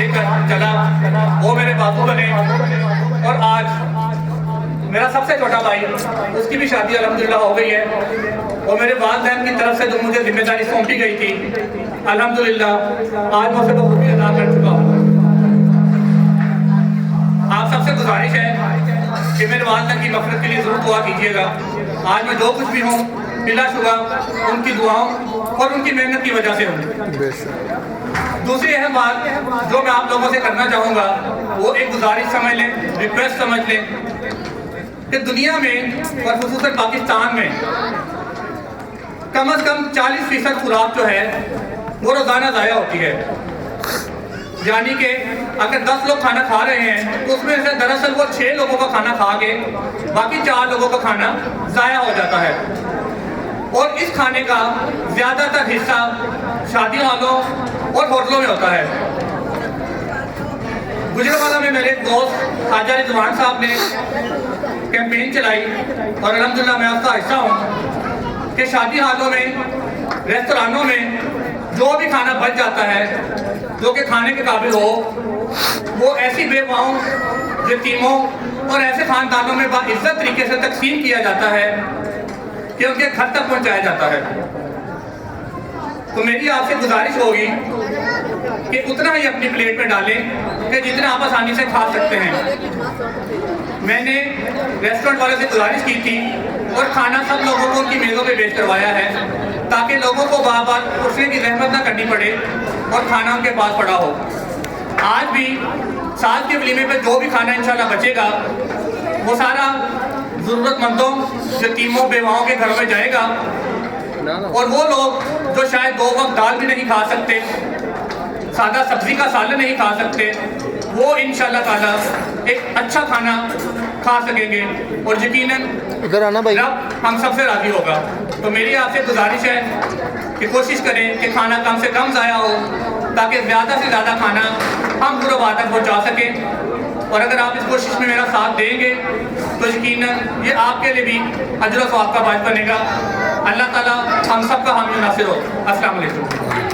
लेकर चला वो मेरे बाबू बने। और आज मेरा सबसे छोटा भाई, उसकी भी शादी अल्हम्दुलिल्लाह हो गई है। और मेरे वालिदैन की तरफ से जो मुझे जिम्मेदारी सौंपी गई थी, अल्हम्दुलिल्लाह आज मैं उसे बखूबी अदा कर चुका हूँ। आप सबसे गुजारिश है कि मेरे वालिदैन की मग़फ़िरत के लिए ज़रूर दुआ कीजिएगा। आज मैं जो कुछ भी हूँ बिलाशुबा उनकी दुआओं और उनकी मेहनत की वजह से हूँ। दूसरी अहम बात जो मैं आप लोगों से करना चाहूँगा वो एक गुजारिश समझ लें, रिक्वेस्ट समझ लें कि दुनिया में और ख़ुसूसन पाकिस्तान में कम से कम 40% खुराक जो है वो रोज़ाना ज़ाया होती है। यानी कि अगर 10 लोग खाना खा रहे हैं तो उसमें से दरअसल वो 6 लोगों का खाना खा के बाकी 4 लोगों का खाना ज़ाया हो जाता है। और इस खाने का ज़्यादातर हिस्सा शादी हॉलों और होटलों में होता है। गुजरावाला में मेरे दोस्त ख्वाजा रिजवान साहब ने कैंपेन चलाई और अल्हम्दुलिल्लाह मैं उसका हिस्सा हूँ कि शादी हालों में, रेस्तरानों में जो भी खाना बच जाता है जो कि खाने के काबिल हो, वो ऐसी बेवाओं, यतीमों और ऐसे खानदानों में बाइज्जत तरीके से तकसीम किया जाता है कि उनके घर तक पहुँचाया जाता है। तो मेरी आपसे गुजारिश होगी कि उतना ही अपनी प्लेट में डालें कि जितना आप आसानी से खा सकते हैं। मैंने रेस्टोरेंट वाले से गुजारिश की थी और खाना सब लोगों को उनकी मेज़ों पे पेश करवाया है ताकि लोगों को बार बार उठने की जहमत ना करनी पड़े और खाना उनके पास पड़ा हो। आज भी साल के वलीमे पे जो भी खाना इंशाल्लाह बचेगा वो सारा ज़रूरतमंदों, यतीमों, बेवाओं के घरों में जाएगा। और वो लोग जो शायद 2 वक्त दाल भी नहीं खा सकते, सादा सब्जी का सालन नहीं खा सकते, वो इंशाल्लाह ताला एक अच्छा खाना खा सकेंगे और यकीनन इधर आना भाई, रब हम सबसे राज़ी होगा। तो मेरी आपसे गुजारिश है कि कोशिश करें कि खाना कम से कम ज़ाया हो ताकि ज़्यादा से ज़्यादा खाना हम गुरबा तक पहुँचा सकें। और अगर आप इस कोशिश में मेरा साथ देंगे तो यकीनन ये आपके लिए भी अजर व सवाब का बायस बनेगा। अल्लाह ताला हम सब का हामी नासिर हो। अस्सलाम वालेकुम।